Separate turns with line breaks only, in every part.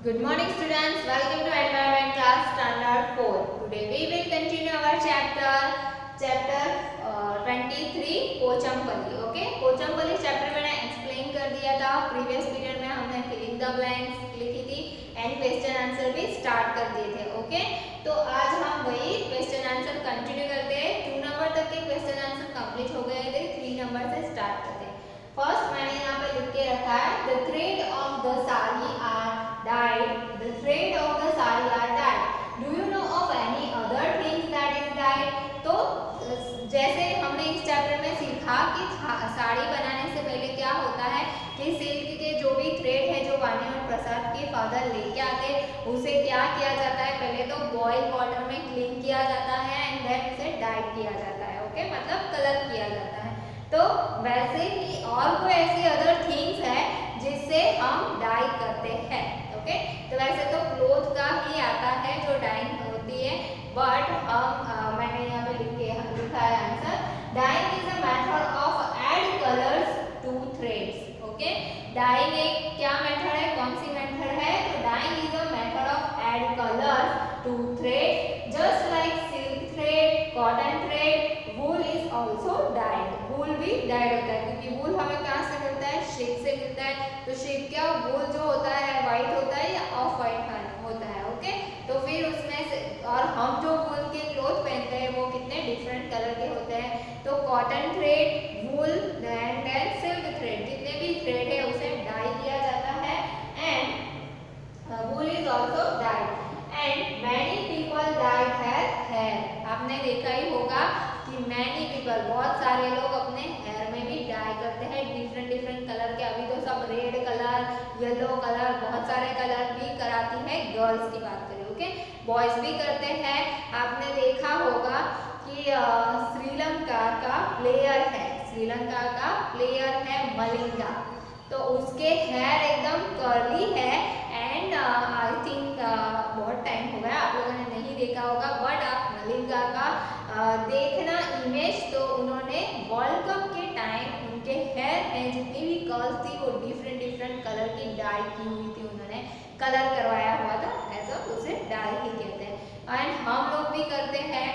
Good morning students, welcome to Environment class standard 4. Today we will continue our chapter 23 Pochampally. Okay, Pochampally chapter मैंने explain कर दिया था previous period में. हमने filling the blanks लिखी थी एंड क्वेश्चन आंसर भी स्टार्ट कर दिए थे. ओके, तो आज हम वही क्वेश्चन आंसर कंटिन्यू करते हैं. 2 नंबर तक के क्वेश्चन आंसर कंप्लीट हो गए थे. 3 नंबर से स्टार्ट करते हैं. फर्स्ट मैंने यहाँ पे लिख के रखा है the thread of the sari are dyed. The thread of the sari are dyed. Do you know of any other things that is dyed? तो जैसे हमने इस चैप्टर में सीखा कि साड़ी बनाने से पहले क्या होता है कि सिल्क के जो भी थ्रेड है जो वाणी और प्रसाद के फादर लेके आते उसे क्या किया जाता है, पहले तो बॉइल वाटर में क्लीन किया जाता है एंड देन उसे डाइड किया जाता है. ओके, मतलब कलर किया जाता है. तो वैसे ही और कोई ऐसी अदर थिंग्स है जिससे हम डाई करते हैं. ओके, तो वैसे तो क्लोथ का ही आता है जो डाइंग होती है, बट हम मैंने यहाँ पे लिखा है answer. Dyeing is a method of add colours to threads. Okay, dyeing एक क्या मेथड है, कौन सी मेथड है? तो dyeing is a method of add colours to thread just like silk thread, cotton thread, wool is also dyed. Wool भी dyed होता है क्योंकि वूल हमें कहाँ से मिलता है? शीप से मिलता है. तो शीप क्या वूल जो होता है व्हाइट होता है या ऑफ व्हाइट होता है. ओके, तो फिर उसमें से और हम जो वूल के क्लोथ पहनते हैं वो कितने डिफरेंट कलर के होते हैं. तो cotton thread, wool and then silk thread, जितने भी थ्रेड है उसे डाई किया जाता है and wool is also dyed and many people dyed hair. आपने देखा ही होगा कि मैनी पीपल बहुत सारे लोग अपने हेयर में भी डाई करते हैं डिफरेंट डिफरेंट कलर के. अभी तो सब रेड कलर, येलो कलर, बहुत सारे कलर भी कराती है. गर्ल्स की बात करें, ओके, बॉयज भी करते हैं. आपने देखा होगा कि श्रीलंका का प्लेयर है मलिंगा, तो उसके हेयर एकदम कर्ली है एंड आई थिंक बहुत टाइम हो गया आप लोगों ने नहीं देखा होगा, बट आप मलिंगा का देखना इमेज. तो उन्होंने वर्ल्ड कप के टाइम उनके हेयर में जितनी भी कर्ल्स थी वो डिफरेंट डिफरेंट कलर की डाई की हुई थी, उन्होंने कलर करवाया हुआ था, ऐसा उसे डाई ही कहते हैं. एंड हम लोग भी करते हैं,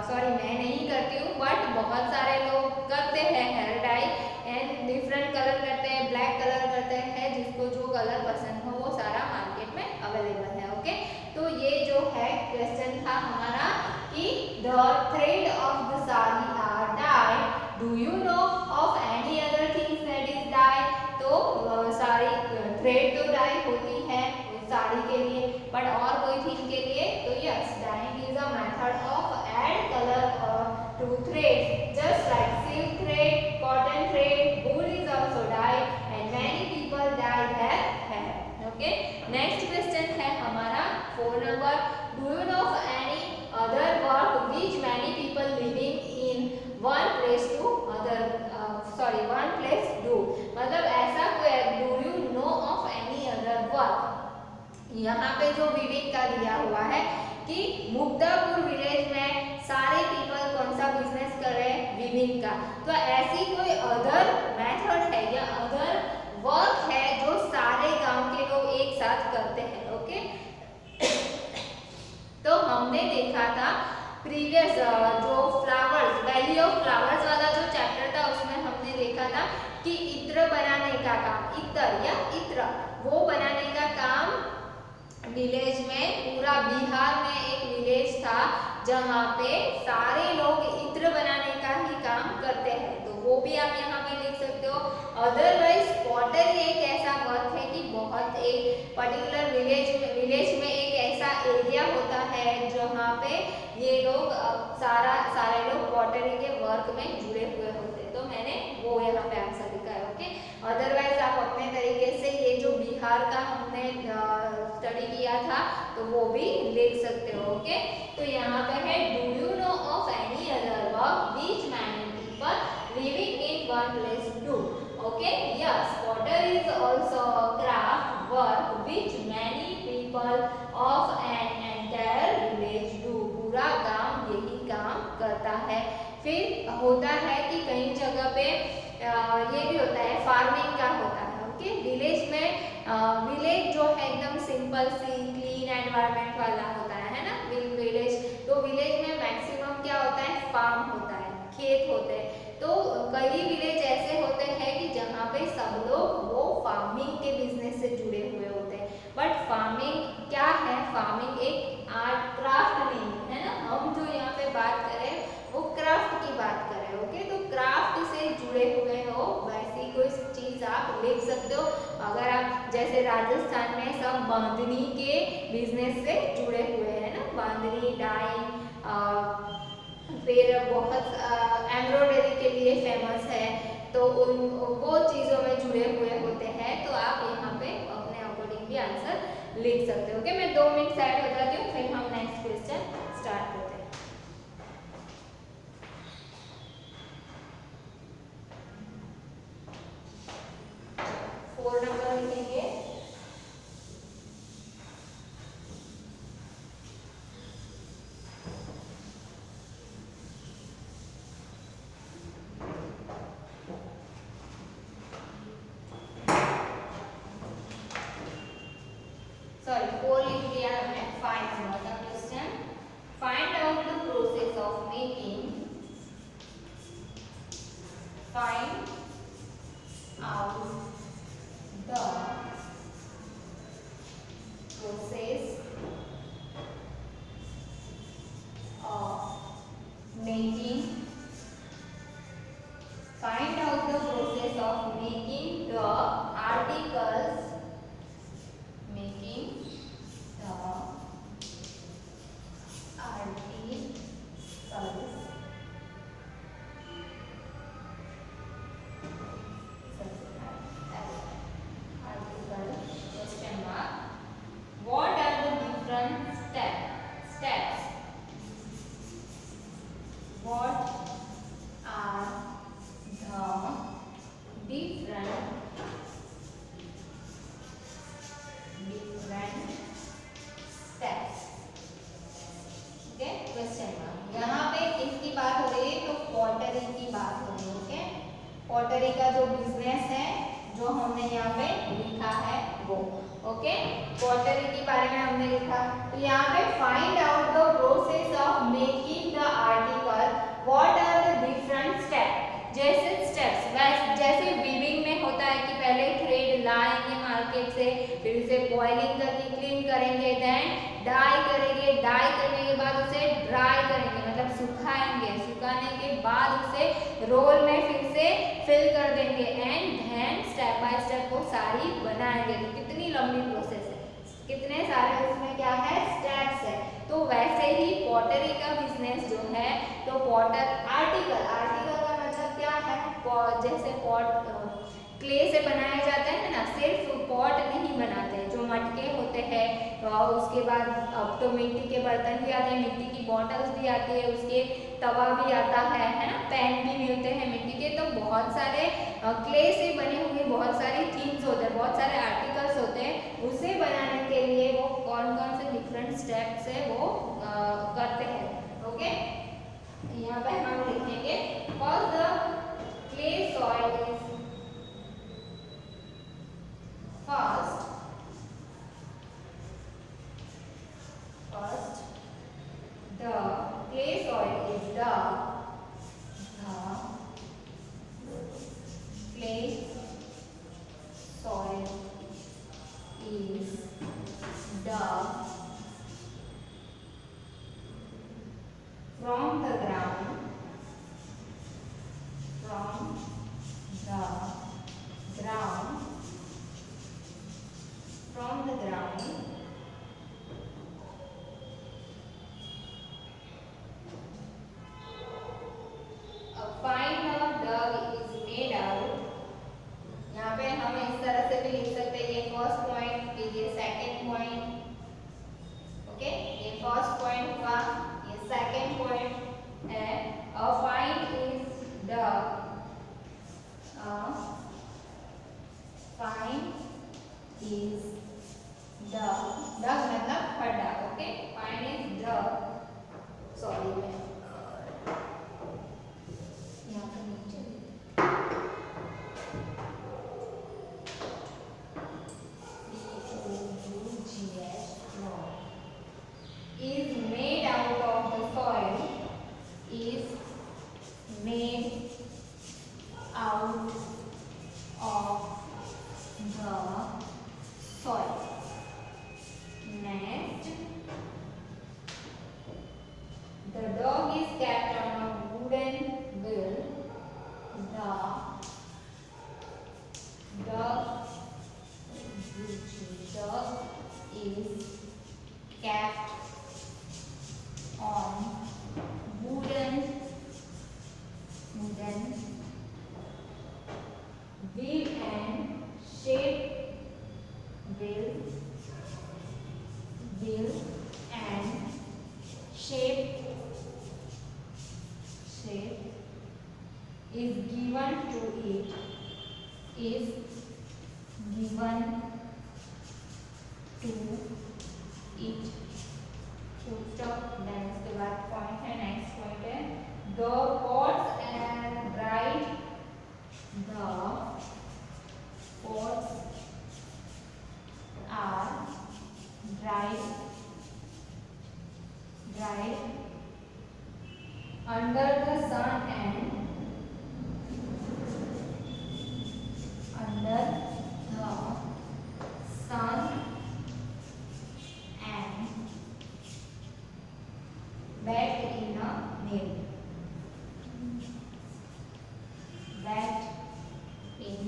सॉरी मैं नहीं करती हूँ बट बहुत सारे लोग करते हैं hair dye and different colour करते हैं, ब्लैक कलर करते हैं, जिसको जो कलर पसंद हो वो सारा मार्केट में अवेलेबल है. ओके, तो ये जो है क्वेश्चन था हमारा कि the thread of the sari are dyed. Do you know of any other things that is dyed. तो सारी थ्रेड तो डाई होती है साड़ी के लिए, बट और कोई थिंग के लिए? तो yes, dyeing is a method of add colour to thread just like silk thread, cotton thread, wool is also dyed and many people dyed hair. Okay, next question है हमारा 4 number. Do you know of any other work which many people living in one place to one place do. मतलब ऐसा कोई, do you know of any other work. यहाँ पे जो विवेक का दिया हुआ है कि मुक्तापुर विलेज में सारे पीपल कौन सा बिजनेस कर रहे हैं? विविंग का. तो ऐसी कोई अदर मेथड है या अदर वर्क है जो सारे गांव के लोग एक साथ करते हैं. ओके, तो हमने देखा था प्रीवियस जो फ्लावर्स, वैली ऑफ फ्लावर्स वाला जो चैप्टर था उसमें हमने देखा था कि इत्र बनाने का काम, इत्र वो बनाने का काम विलेज में, पूरा बिहार में एक विलेज था जहाँ पे सारे लोग इत्र बनाने का ही काम करते हैं. तो वो भी आप यहाँ पे लिख सकते हो. अदरवाइज पॉटरी एक ऐसा वर्क है कि बहुत एक पर्टिकुलर विलेज में एक ऐसा एरिया होता है जहाँ पे ये लोग सारे लोग पॉटरी के वर्क में जुड़े हुए होते हैं. तो मैंने वो यहाँ पे आंसर लिखा है. ओके, अदरवाइज आप अपने तरीके से ये जो बिहार का हमने स्टडी किया था तो वो भी लिख सकते हो. ओके, तो यहाँ पे है do you know of any other work which many people living in one place do. Okay, yes, Potter is also craft work which many people of an entire village do. पूरा गांव यही काम करता है. फिर होता है कि कई जगह पे ये भी होता है, फार्मिंग का होता है. ओके, विलेज में विलेज जो है एकदम सिंपल सी क्लीन एनवायरनमेंट वाला होता है ना विलेज। तो विलेज में मैक्सिमम क्या होता है, फार्म होता है, खेत होते हैं। तो कई विलेज ऐसे होते हैं कि जहाँ पे सब लोग वो फार्मिंग के बिजनेस से जुड़े हुए होते हैं। बट फार्मिंग क्या है, फार्मिंग एक आर्ट क्राफ्ट नहीं है ना, हम जो यहाँ पे बात करें वो क्राफ्ट की बात करें। ओके, तो क्राफ्ट से जुड़े हुए हो वैसी कोई चीज आप लिख सकते हो। अगर आप जैसे राजस्थान में सब बांधनी के बिजनेस से जुड़े हुए हैं ना, बांधनी डाइंग, फिर बहुत एम्ब्रॉयडरी के लिए फेमस है, तो उन वो चीज़ों में जुड़े हुए होते हैं। तो आप यहाँ पे अपने अकॉर्डिंग भी आंसर लिख सकते हो। ओके, मैं 2 मिनट साइड हो जाती हूँ, फिर हम नेक्स्ट क्वेश्चन स्टार्ट करते हैं। फोर नंबर लिखेंगे। सॉरी 4 लिख दिया हमने। 5 नंबर का question, find out the process of making, find out the process of making, find out the process of making the articles, making the articles question mark, what are the different steps, what are the different steps। Okay, question mark. यहाँ पे किसकी बात हो रही है, तो pottery की बात हो रही है। ओके, पॉटरी का जो बिजनेस है जो हमने यहाँ पे लिखा है वो। ओके, पॉटरी के बारे में हमने लिखा। तो यहाँ पे find out the process of making the article, what are the different step. जैसे स्टेप्स जैसे वीविंग में होता है कि पहले थ्रेड लाएंगे मार्केट से, फिर उसे बॉइलिंग करके क्लीन करेंगे, देन डाई करेंगे, डाई करने के बाद उसे ड्राई करेंगे मतलब सुखाएंगे, सुखाने के बाद उसे रोल में फिर से फिल कर देंगे and then step by step वो साड़ी बनाएंगे। तो कितनी लंबी प्रोसेस है, कितने सारे उसमें क्या है, स्टेप्स है। तो वैसे ही पॉटरी का बिजनेस जो है, तो पॉटर आर्टिकल का मतलब क्या है, जैसे पॉट क्ले से बनाया जाता है ना, सिर्फ पॉट नहीं बनाते, जो मटके होते हैं, तो उसके बाद अब तो मिट्टी के बर्तन भी आते हैं, मिट्टी की बॉटल्स भी आती है, उसके तवा भी आता है ना, पैन भी मिलते हैं मिट्टी के। तो बहुत सारे क्ले से बने हुए बहुत सारे थिंग्स होते हैं, बहुत सारे आर्टिकल्स होते हैं, उसे बनाने के लिए वो कौन कौन से डिफरेंट स्टेप्स है वो करते हैं। ओके, यहाँ पे हम लिखेंगे first the clay soil is first the clay soil is the clay soil is dug from the ground find dug is made out. यहाँ पे हम इस तरह से भी लिख सकते हैं, ये फर्स्ट पॉइंट, फिर ये सेकंड पॉइंट। ओके, ये फर्स्ट पॉइंट हुआ, ये सेकंड पॉइंट है। Find is dug, find is dug, dug मतलब खड्डा। Okay, find is dug, sorry मैं यहाँ पे नीचे, 5 out of the soil. Next, the dog is kept on a wooden wheel. The dog is kept on wooden wheel and shaped wheel and shape is given to it full stop. Then उसके बाद point है, next point है, the pots are dried under the sun and baked in a nail. Baked in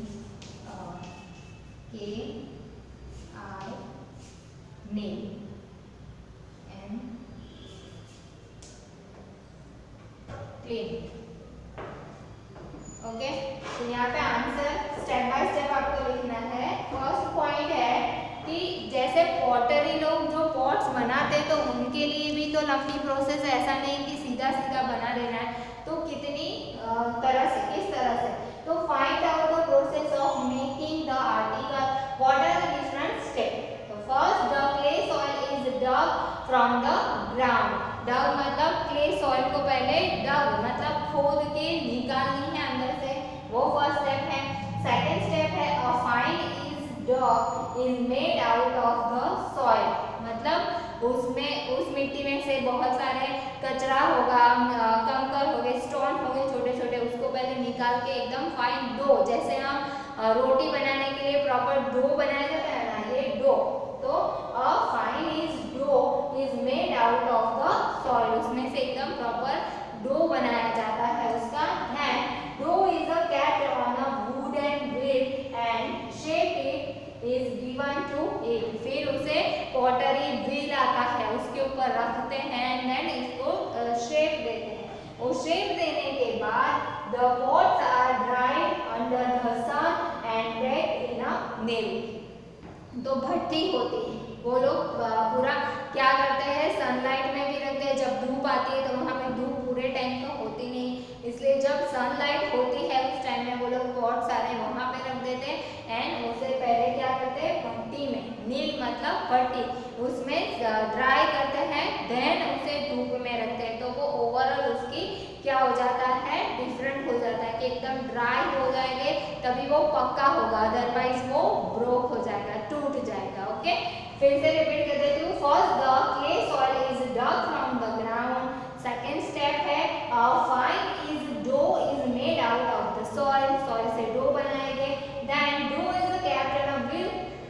a nail and clean. Okay, तो यहाँ पे answer step by step आपको लिखना है। फर्स्ट पॉइंट है कि जैसे पॉटरी लोग जो पॉट्स बनाते हैं तो उनके लिए भी तो लंबी प्रोसेस है, ऐसा नहीं कि सीधा सीधा बना देना है। तो कितनी तरह से, किस तरह से, तो find out the process of making the article, what are the different step. तो first, the clay soil is dug from the ground. Dug मतलब क्ले सॉइल को पहले डग मतलब खोद के निकालनी है अंदर से, वो फर्स्ट स्टेप है। सेकंड स्टेप है a fine is made out of the soil, मतलब उसमें उस मिट्टी में से बहुत सारे कचरा होगा, कंकर हो गए, स्टोन हो गए छोटे छोटे, उसको पहले निकाल के एकदम फाइन डो, जैसे हम रोटी बनाने के लिए प्रॉपर डो बनाया जाता है ना, ये डो। तो a fine dough is made out of the soil, उसमें से एकदम प्रॉपर डो बनाया जाता है उसका। And dough is a kept on a wooden wheel and shape it is given to it, फिर उसे पॉटरी व्हील आता है उसके ऊपर रखते हैं एंड देन इसको शेप देते हैं। वो शेप देने के बाद the pots are dried under the sun and baked in a nail, तो भट्टी होती है, वो लोग पूरा क्या करते हैं, सनलाइट में भी रखते हैं। जब धूप आती है तो वहाँ पे धूप पूरे टाइम तो होती नहीं, इसलिए जब सनलाइट होती है उस टाइम में वो लोग पॉट सारे वहाँ पे रख देते हैं एंड उसे पहले क्या करते हैं, भट्टी में, नील मतलब भट्टी, उसमें ड्राई करते हैं, देन उसे धूप में रखते हैं। तो वो ओवरऑल उसकी क्या हो जाता है, डिफरेंट हो जाता है कि एकदम ड्राई हो जाएंगे तभी वो पक्का होगा, अदरवाइज वो ब्रोक हो जाएगा, टूट जाएगा। ओके, फिर से रिपीट कर देती हूँ। First, the clay soil is dug from the ground. Second step है fine is dough is made out of the soil, soil से डो बनाएंगे। Then dough is kept in a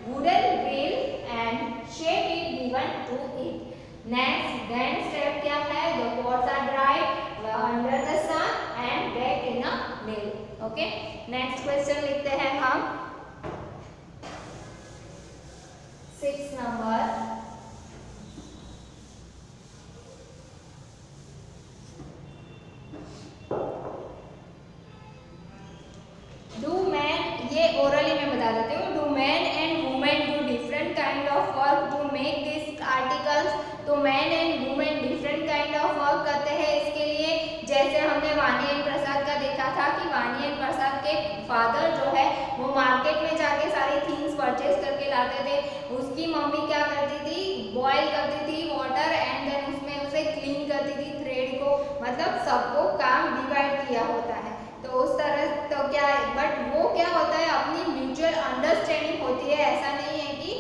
wooden wheel and shape it given to it. Next, then step क्या है, the pots are dried under the sun and baked in a nail। Okay, next question लिखते हैं हम 6 number. Do man, ये orally में बता देती हूँ, do man and women do different kind of work to make this articles. तो man and women different kind of work करते हैं इसके लिए। जैसे हमने वाणी एंड प्रसाद का देखा था कि वाणी एंड प्रसाद के फादर जो है वो मार्केट में जाके सारी थिंग्स परचेज करके लाते थे, उसकी मम्मी क्या करती थी, बॉयल करती थी वाटर एंड देन उसमें उसे क्लीन करती थी थ्रेड को, मतलब सबको काम डिवाइड किया होता है। तो उस तरह तो क्या है, बट वो क्या होता है, अपनी म्यूचुअल अंडरस्टैंडिंग होती है, ऐसा नहीं है कि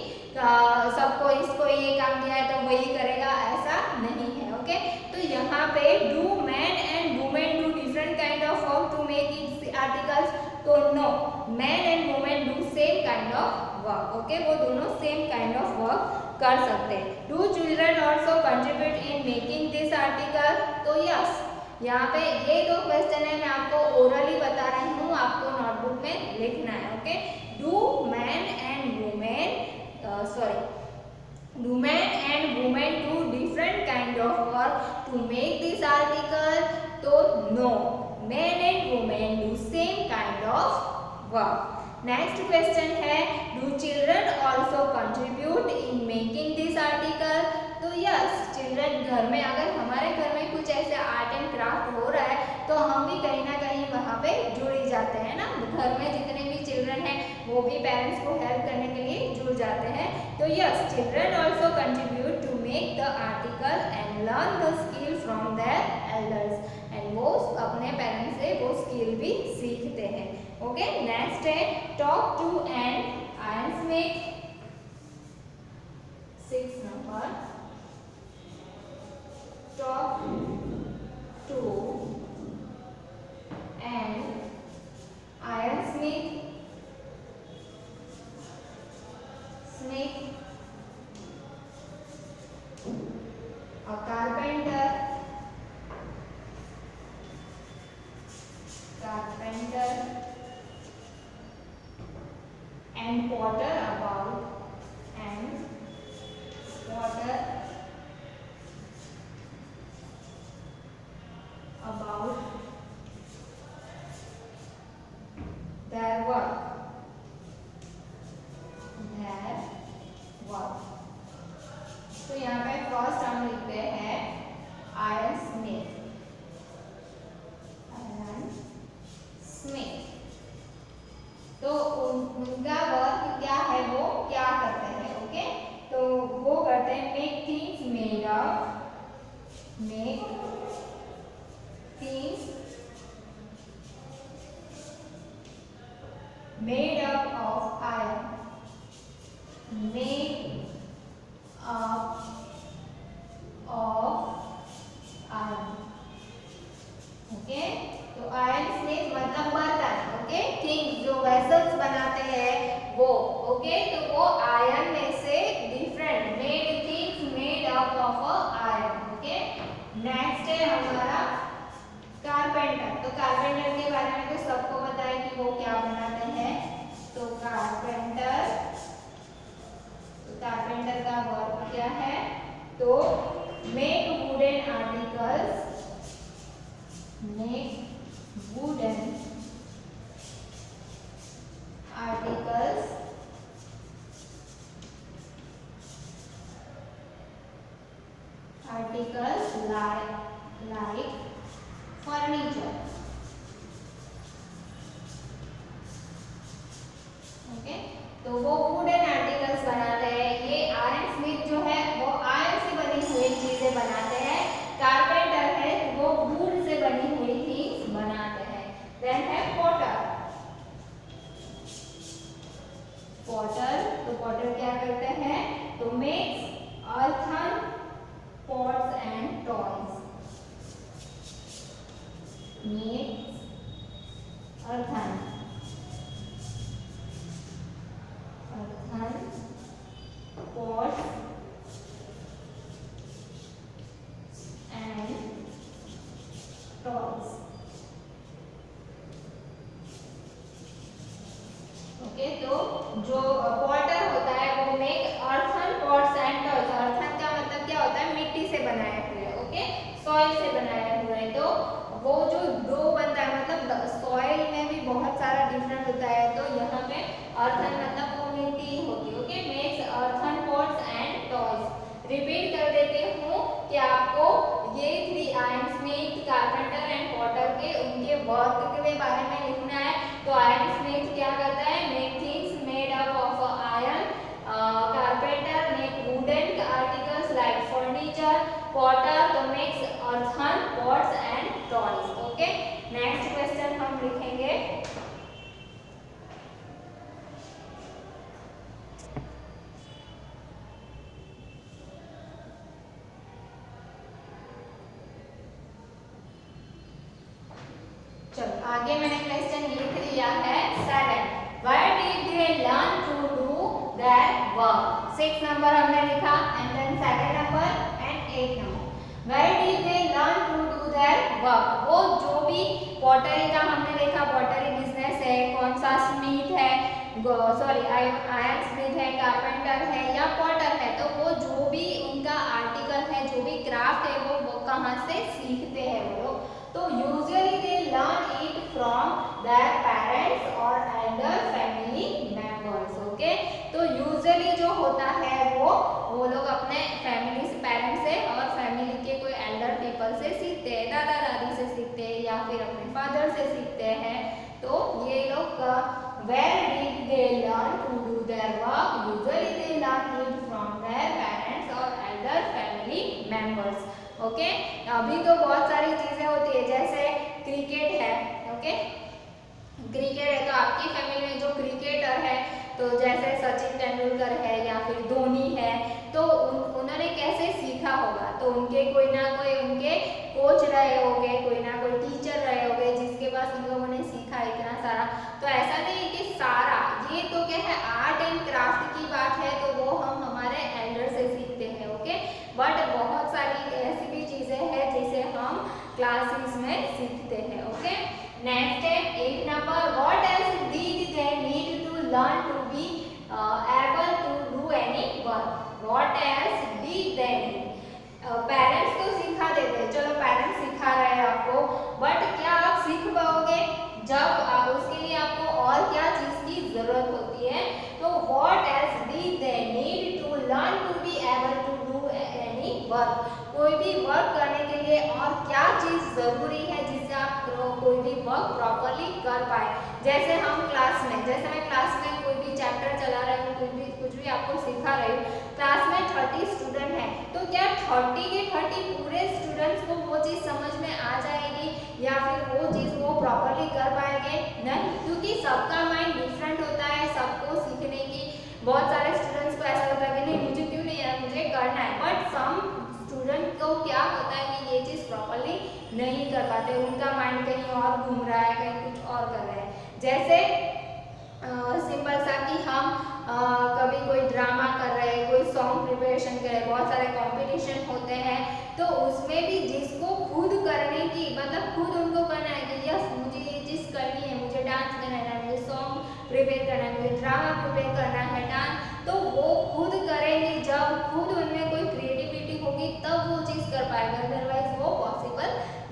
सबको इसको ये काम दिया है तो वही करेगा, ऐसा नहीं है। ओके, तो यहाँ पे do man and women do different kind of work to make its articles. तो काइंड ऑफ वर्क। ओके, वो दोनों सेम काइंड ऑफ वर्क कर सकते हैं। Do children also contribute in making this article? तो यस, यहाँ पे ये दो क्वेश्चन है, मैं आपको ओरली बता रही हूँ, आपको नोटबुक में लिखना है। Okay, do man and women do men and women do different kind of work to make this article? तो no, men and women do same kind of work. Next question है, do children also contribute in making this article? तो yes, children घर में, अगर हमारे घर में कुछ ऐसे आर्ट एंड क्राफ्ट हो रहा है तो हम भी कहीं ना कहीं वहाँ पे जुड़ ही जाते हैं ना। घर में जितने भी चिल्ड्रन हैं वो भी पेरेंट्स को हेल्प करने के लिए जुड़ जाते हैं। तो yes, children also contribute to make the article and learn the skill from their elders, and वो अपने पेरेंट्स से वो स्किल भी सीखते हैं। ओके, नेक्स्ट है, talk to an ironsmith. 6 number, talk to an ironsmith, a carpenter, and potter about their work. तो यहाँ पे फर्स्ट हम लिखते हैं आयरन स्मिथ। तो उनका वर्क क्या है, वो क्या करते हैं? ओके, तो वो करते हैं make things made up of iron, okay, तो आयरन स्मिथ मतलब बर्तन। ओके, थिंग्स जो वेसल्स बनाते हैं वो। ओके, तो वो आयरन में से different made things made up of iron. Okay, next है हमारा कारपेंटर। तो कारपेंटर के बारे में तो सबको पता है कि वो क्या बनाते हैं। तो कारपेंटर का वर्क क्या है? तो make wooden articles, like furniture. Okay, तो वो वुडन आर्टिकल्स बनाते हैं। ये आयरन स्मिथ जो है वो आयरन से बनी हुई चीजें बनाते हैं। कारपेंटर है वो वुड से बनी हुई चीज बनाते हैं। देन है पॉटर। तो पॉटर क्या करते हैं? तो makes earthen pots and toys, makes earthen pots and toys। Okay, तो जो पॉटर होता है वो make earthen pots and toys. Earthen का मतलब क्या होता है? मिट्टी से बनाए हुए। ओके, सॉइल से बनाए हुए। तो वो जो डो बनता है, मतलब सॉइल में भी बहुत सारा डिफरेंट होता है। तो यहाँ पे अर्थन मतलब वो मिट्टी होती है। Okay, makes earthen pots and toys. Repeat कर देती हूँ कि आपको ये 3 iron Smith, carpenter and Potter के उनके वर्क के बारे में लिखना है। तो आयरन स्मिथ क्या करता है? Make things made up of iron. Carpenter make wooden articles like furniture. Potter तो makes earthen pots and toys. Okay, next question हम लिखेंगे। चलो आगे मैंने क्वेश्चन लिख लिया है 7। Where did they learn to do their work? 6 number हमने लिखा and then 7 number and 8 number. Where did they learn to do their work? वो जो भी पॉटरी का हमने देखा, पॉटरी बिजनेस है, कौन सा स्मिथ है, सॉरी आयरन स्मिथ है, कारपेंटर है या पॉटर है, तो वो जो भी उनका आर्टिकल है, जो भी क्राफ्ट है, वो कहाँ से सीखते हैं वो लोग? तो usually they learn it from their parents और एल्डर फैमिली मेंबर्स. ओके, तो यूजुअली जो होता है वो लोग अपने फैमिली से, पेरेंट्स से और फैमिली के कोई एल्डर पीपल से सीखते हैं, दादा दादी से सीखते हैं या फिर अपने फादर से सीखते हैं. तो ये लोग where did they learn to do their work? Usually they learn it from their parents or elder family members. Okay, अभी तो बहुत सारी चीजें होती है, जैसे क्रिकेट है. ओके, क्रिकेट है तो आपकी फैमिली में जो क्रिकेटर है, तो जैसे सचिन तेंदुलकर है या फिर धोनी है, तो उन्होंने कैसे सीखा होगा? तो उनके कोई ना कोई उनके कोच रहे होंगे, कोई ना कोई टीचर रहे होंगे जिसके पास उन लोगों ने सीखा इतना सारा. तो ऐसा नहीं कि सारा, ये तो क्या है, आर्ट एंड क्राफ्ट की बात है, तो वो हम हमारे एल्डर से सीखते हैं. ओके, बट बहुत सारी ऐसी भी चीजें हैं जिसे हम क्लासेस में सीखते हैं. ओके, नेक्स्ट है 8 number. What else did they need to learn to be able to do any work? What else did they need? Parents तो सिखा देते हैं, चलो पेरेंट्स सिखा रहे हैं आपको, बट क्या आप सीख पाओगे? जब उसके लिए आपको और क्या चीज की जरूरत होती है? तो what else did they need to learn to be able to do any work? कोई भी वर्क करने के लिए और क्या चीज जरूरी है जिससे आप कोई भी वर्क प्रॉपर्ली कर पाए? जैसे हम क्लास में, जैसे मैं क्लास में कोई भी चैप्टर चला रही हूँ, कुछ भी आपको सिखा रही हूँ, क्लास में 30 स्टूडेंट हैं, तो क्या 30 के 30 पूरे स्टूडेंट्स को वो चीज़ समझ में आ जाएगी या फिर वो चीज़ वो प्रॉपर्ली कर पाएंगे? नहीं, क्योंकि सबका माइंड डिफरेंट होता है. सबको सीखने की, बहुत सारे स्टूडेंट्स को ऐसा होता है कि नहीं मुझे क्यों नहीं है, मुझे करना है, बट सम स्टूडेंट को क्या होता है कि ये चीज़ प्रॉपर्ली नहीं कर पाते, उनका माइंड कहीं और घूम रहा है, कहीं कुछ और कर रहा है. जैसे सिंपल सा कि हम कभी कोई ड्रामा कर रहे हैं, कोई सॉन्ग प्रिपरेशन कर रहे हैं, बहुत सारे कंपटीशन होते हैं, तो उसमें भी जिसको खुद करने की, मतलब खुद उनको करना है कि यस मुझे ये चीज़ करनी है, मुझे डांस करना है, मुझे सॉन्ग प्रिपेयर करना है, मुझे ड्रामा प्रिपेयर करना है, डांस, तो वो खुद करेंगे. जब खुद उनमें कोई क्रिएटिविटी होगी तब वो चीज़ कर पाएगा, अदरवाइज वो पॉसिबल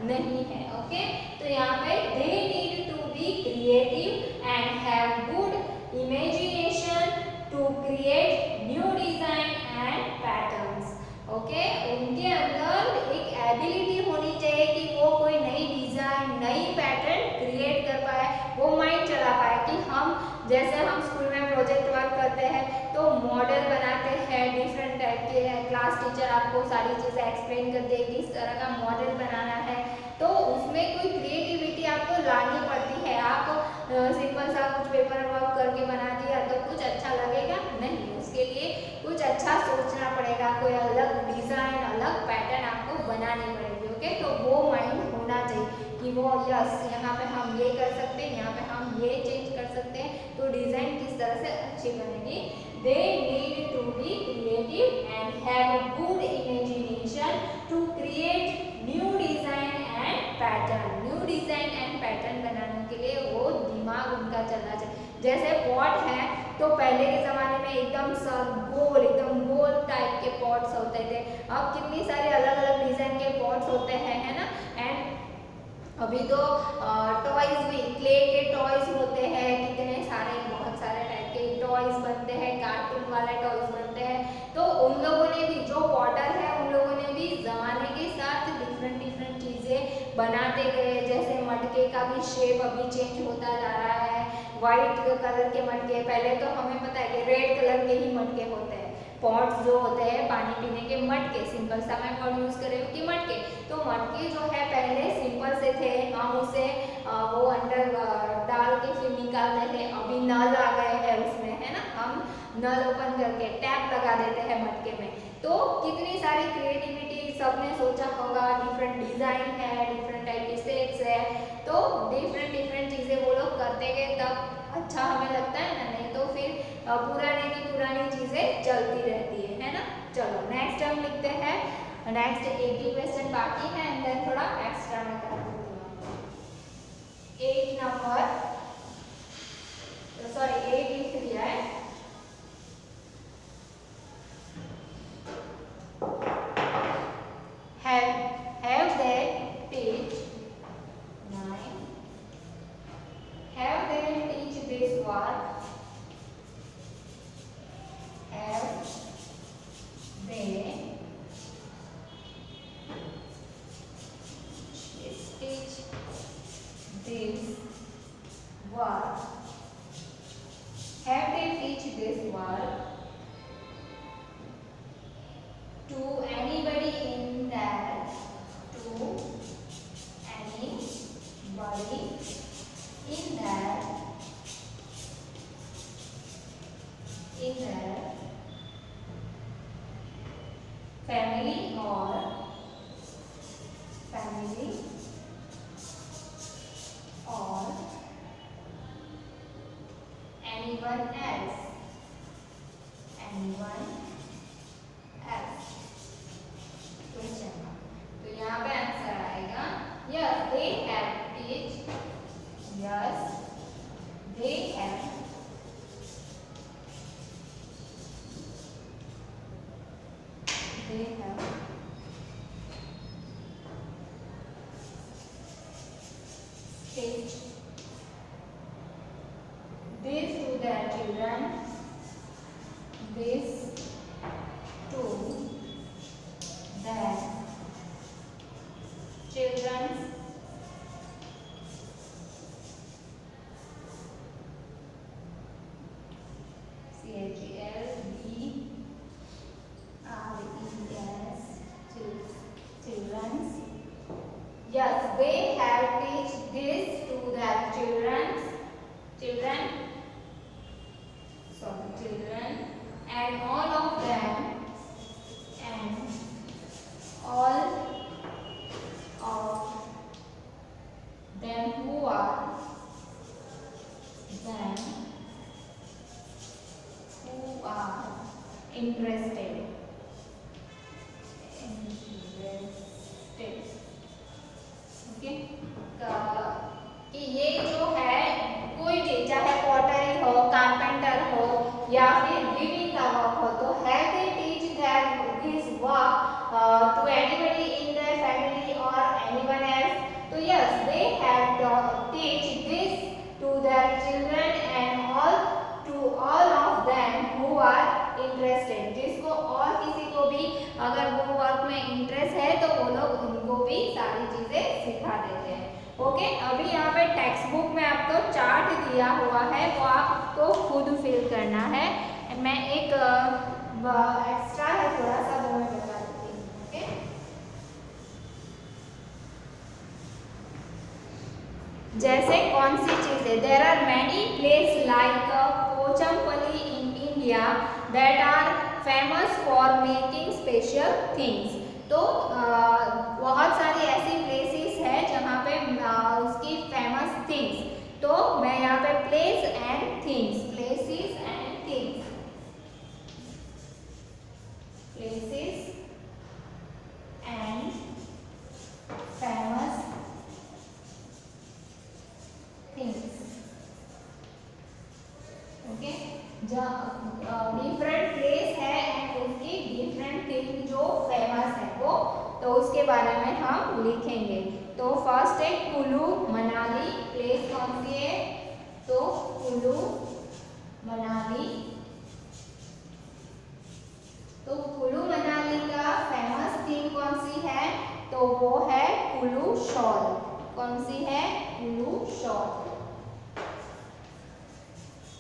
नहीं है. ओके, तो यहाँ पे they need to be creative and have good imagination to create new design and patterns. Okay, उनके अंदर एक एबिलिटी होनी चाहिए कि वो कोई नई डिजाइन, नई पैटर्न क्रिएट कर पाए, वो माइंड चला पाए. कि हम जैसे हम स्कूल में प्रोजेक्ट वर्क करते हैं तो मॉडल बनाते हैं, डिफरेंट टाइप के क्लास टीचर आपको सारी चीज़ें एक्सप्लेन कर दे किस तरह का मॉडल बनाना है, तो उसमें कोई क्रिएटिविटी आपको लानी पड़ती है. आप सिंपल सा कुछ पेपर वर्क करके बना दिया तो कुछ अच्छा लगेगा नहीं, उसके लिए कुछ अच्छा सोचना पड़ेगा, कोई अलग डिज़ाइन, अलग पैटर्न आपको बनानी पड़ेगी. ओके, तो वो माइंड होना चाहिए कि वो यस यहाँ पे हम ये कर सकते हैं, यहाँ पे हम ये चेंज कर सकते हैं, तो डिज़ाइन किस तरह से अच्छी बनेगी. They need to be creative and have good imagination to create new design and pattern. New design and pattern बनाने के लिए वो दिमाग उनका चलना चाहिए. जैसे पॉट है तो पहले के ज़माने में एकदम एकदम गोल टाइप के पॉट्स होते थे, अब कितनी सारे अलग अलग डिज़ाइन के पॉट्स होते हैं, है ना. एंड अभी तो टॉयज भी, क्ले के टॉयज होते हैं, कितने सारे, बहुत सारे टाइप के टॉयज बनते हैं, कार्टून वाले टॉयज बनते हैं. तो उन लोगों ने भी, जो पॉटर है उन लोगों ने भी ज़माने के साथ डिफरेंट डिफरेंट चीज़ें बनाते गए. जैसे मटके का भी शेप अभी चेंज होता जा रहा है, वाइट कलर के मटके, पहले तो हमें पता है कि रेड कलर के ही मटके होते हैं. पॉट्स जो होते हैं पानी पीने के मटके, सिंपल सा मैं वर्ड यूज़ कर रही हूँ कि मटके, तो मटके जो है पहले सिंपल से थे, हम उसे वो अंदर डाल के फिर निकालते थे. अभी नल आ गए हैं उसमें, है ना, हम नल ओपन करके टैप लगा देते हैं मटके में. तो कितनी सारी क्रिएटिविटी सबने सोचा होगा, डिफरेंट डिज़ाइन है, डिफरेंट टाइप के शेप्स है, तो डिफरेंट डिफरेंट चीज़ें वो लोग करते गए, तब अच्छा हमें लगता है ना. नहीं तो फिर पुराने की पुरानी चीजें चलती रहती है ना। चलो नेक्स्ट हम लिखते हैं। नेक्स्ट एक ही क्वेश्चन बाकी है एंड देन थोड़ा एक्स्ट्रा में कर देती हूँ। 8 नंबर, सॉरी 8 लिख दिया है। Have they teach 9? Have they teach this word? Have they teach this word? Have they teach this word to anybody in that? To anybody in that? In their family or anyone else? Question mark. तो यहाँ पे answer आएगा yes they have teach, yes they have teach this to their children, this to their children, children. Yes, they have teach this to their children, and all of them who are interested. Okay, कि ये जो है कोई भी चाहे pottery हो, carpenter हो या फिर वीविंग का वर्क हो, तो have they teach that this work to anybody in their family और एनीवन एल्स? तो yes they have teach this to their children and all of them who are interested. जिसको और किसी को भी अगर वो वर्क में इंटरेस्ट है तो वो लोग उनको भी सारी चीजें सिखा देते हैं। ओके, अभी यहाँ पे टेक्स्ट बुक में आपको चार्ट दिया हुआ है, वो आपको खुद फिल करना है। मैं एक एक्स्ट्रा है थोड़ा सा, वो मैं बता देती हूँ। ओके, जैसे कौन सी चीजें, there are many place like Pochampally in India that are famous for making special things. तो बहुत सारी ऐसी प्लेसेस है जहाँ पे उसकी फेमस थिंग्स, तो मैं यहाँ पे place and things, places and things, places and famous things. Okay, different place है एंड उसकी डिफरेंट थिंग जो फेमस है वो, तो उसके बारे में हम लिखेंगे। तो फर्स्ट है कुल्लू मनाली, प्लेस कौन सी है? तो कुल्लू मनाली। तो कुल्लू मनाली का फेमस थिंग कौन सी है? तो वो है कुल्लू शॉल। कौन सी है? Kullu shawl,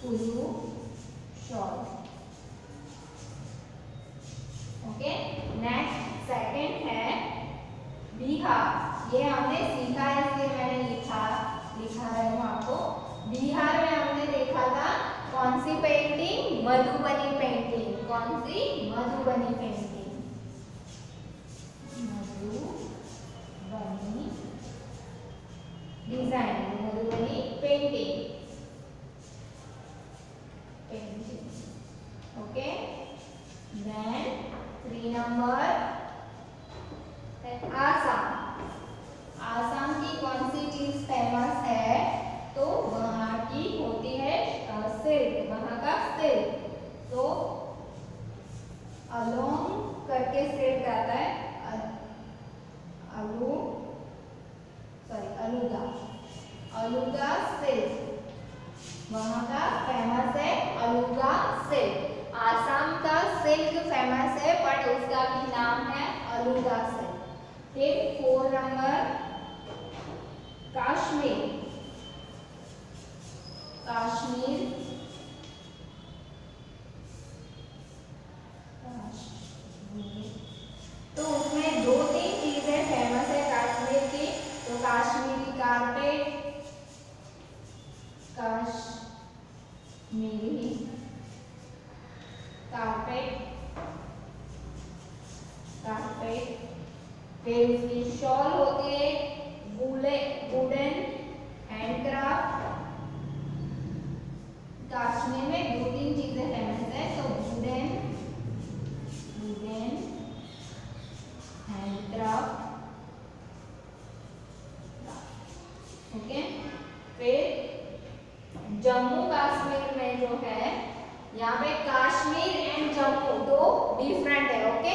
Kullu shawl. Okay, next second है बिहार। ये हमने सीखा है इसलिए मैंने लिखा है आपको। बिहार में हमने देखा था कौन सी पेंटिंग? मधुबनी पेंटिंग। कौन सी? Madhubani painting, Madhubani design, Madhubani painting. Okay. Then 3 number Assam. Assam की कौन सी चीज फेमस है? तो वहाँ की होती है सिल्क, वहाँ का सिल्क। तो अलोंग करके सिल्क आता है, अलुगा, अलुगा सिल्क वहाँ का फेमस है, अलुगा सिल्क। आसाम का सिल्क फेमस है बट उसका भी नाम है अलुगा सिल्क। फिर 4 नंबर कश्मीर। कश्मीर, तो उसमें 2-3 चीजें फेमस है कश्मीर की। तो कश्मीरी कारपेट, कश्मीरी कारपेट, फिर उसकी शॉल होती है, वुडन हैंडक्राफ्ट। कश्मीर में 2-3 चीजें फेमस है, तो वुडन हैंडक्राफ्ट, ओके। फिर जम्मू कश्मीर में जो है, यहाँ पे कश्मीर एंड जम्मू 2 डिफरेंट है, okay.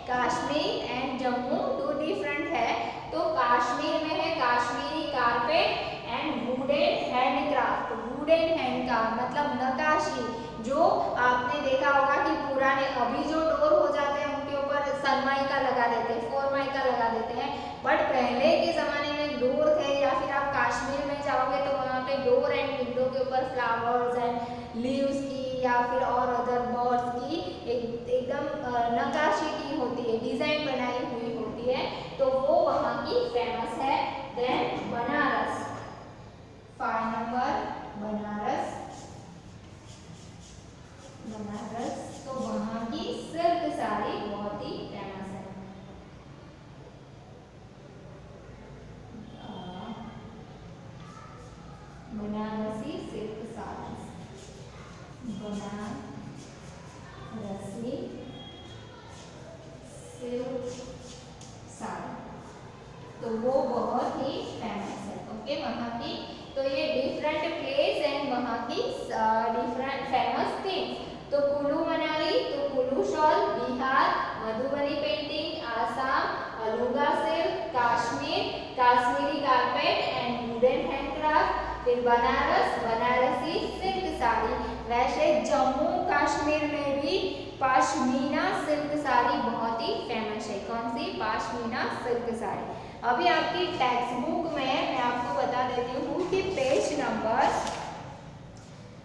Kashmir and Jammu 2 different है। तो कश्मीर में है Kashmiri carpet and wooden handcraft. Wooden handcraft मतलब नक्काशी, जो आपने देखा होगा कि पुराने अभी जो डोर हो जाते हैं उनके ऊपर सनमाइका लगा देते हैं, फोरमाइका लगा देते हैं, बट पहले के जमाने में डोर थे। या फिर आप कश्मीर में जाओगे तो वहाँ पे डोर एंड विंडो के ऊपर फ्लावर्स एंड लीव्स की या फिर और अदर बर्ड्स की एकदम नक्काशी की होती है, डिजाइन बनाई हुई होती है, तो वो वहाँ की फेमस है। Then Banaras, 5 number Banaras. तो वहाँ की सिल्क साड़ी बहुत ही फेमस है। बनारसी सिल्क साड़ी, बनारसी सिल्क साड़ी, तो वो बहुत ही फेमस है, ओके, वहाँ की। तो ये डिफरेंट प्लेस एंड वहाँ की डिफरेंट फेमस थिंग्स। तो कुल्लू मनाली, तो कुल्लू शॉल, बिहार मधुबनी पेंटिंग, आसाम अलुगा silk, Kashmir Kashmiri carpet and wooden handcraft, फिर बनारस बनारसी सिल्क साड़ी। वैसे जम्मू कश्मीर में भी पश्मीना सिल्क साड़ी बहुत ही फेमस है। कौन सी? पश्मीना सिल्क साड़ी। अभी आपकी टेक्स्ट बुक में मैं आपको बता देती हूँ कि पेज नंबर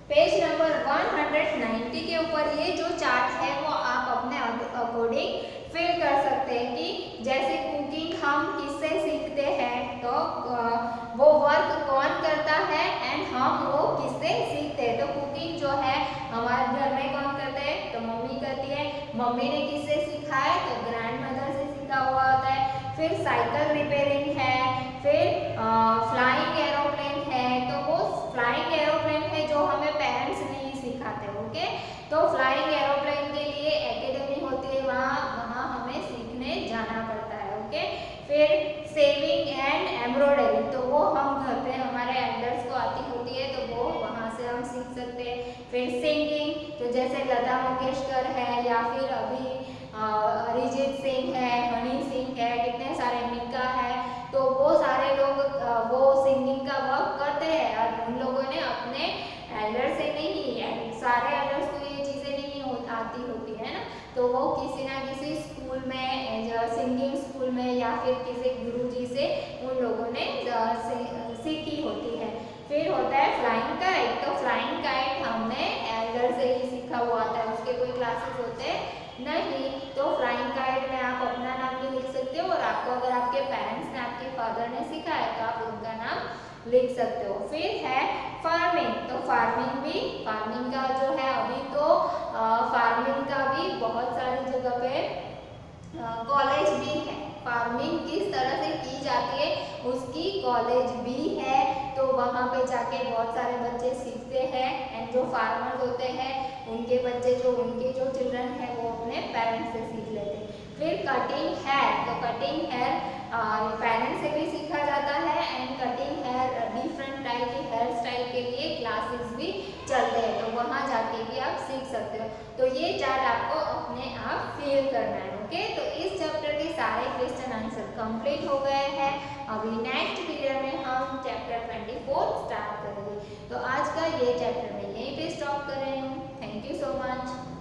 190 के ऊपर ये जो चार्ट है वो आप अपने अकॉर्डिंग फिल कर सकते हैं कि जैसे कुकिंग हम किससे सीखते हैं, तो वो वर्क कौन करता है एंड हम वो किससे सीखते हैं। तो कुकिंग जो है हमारे घर में कौन करते हैं, तो मम्मी करती है। मम्मी ने किससे सीखा है, तो ग्रैंड मदर से सीखा हुआ होता है। फिर साइकिल रिपेयरिंग है, फिर फ्लाइंग एरोप्लेन है, तो वो फ्लाइंग एरोप्लेन है जो हमें पेरेंट्स नहीं सिखाते, ओके। तो फ्लाइंग एरोप्लेन के लिए एकेडमी होती है, वहाँ हमें सीखने जाना पड़ता है, ओके। फिर सेविंग एंड एम्ब्रॉयडरी, तो वो हम घर पे हमारे एल्डर्स को आती होती है, तो वो वहाँ से हम सीख सकते हैं। फिर सिंगिंग, तो जैसे लता मंगेशकर है या फिर अभी अरिजीत सिंह है, हनी सिंह है, कितने सारे मिका है, तो वो सारे लोग वो सिंगिंग का वर्क करते हैं और उन लोगों ने अपने एल्डर से नहीं, सारे एल्डर्स को ये चीज़ें नहीं आती होती है ना, तो वो किसी ना किसी स्कूल में, सिंगिंग स्कूल में या फिर किसी गुरुजी से उन लोगों ने सीखी होती है। फिर होता है फ्लाइंग काइट, तो फ्लाइंग काइट हमने एल्डर से ही सीखा हुआ था, उसके कोई क्लासेस होते नहीं। तो फ्लाइंग काइट में आप अपना नाम भी लिख सकते हो और आपको अगर आपके पेरेंट्स ने, आपके फादर ने सिखाया तो आप उनका नाम लिख सकते हो। फिर है फार्मिंग, तो फार्मिंग का जो है अभी तो फार्मिंग का भी बहुत सारी जगह पे कॉलेज भी है। फार्मिंग किस तरह से की जाती है उसकी कॉलेज भी है, तो वहाँ पे जाके बहुत सारे बच्चे सीखते हैं एंड जो फार्मर्स होते हैं उनके बच्चे उनके जो चिल्ड्रन है वो अपने पेरेंट्स से सीख लेते हैं। फिर कटिंग हेयर, तो कटिंग हेयर पेरेंट्स से भी सीखा जाता है and cutting hair different type के हेयर स्टाइल के लिए क्लासेस भी चलते हैं, तो वहाँ जाके भी आप सीख सकते हो। तो ये चार्ट आपको अपने आप फिल करना है। ओके, तो इस चैप्टर के सारे क्वेश्चन आंसर कंप्लीट हो गए हैं। अभी नेक्स्ट पीरियड में हम चैप्टर 24 स्टार्ट करेंगे। तो आज का ये चैप्टर मैं यहीं पे स्टॉप कर रही हूँ। Thank you so much.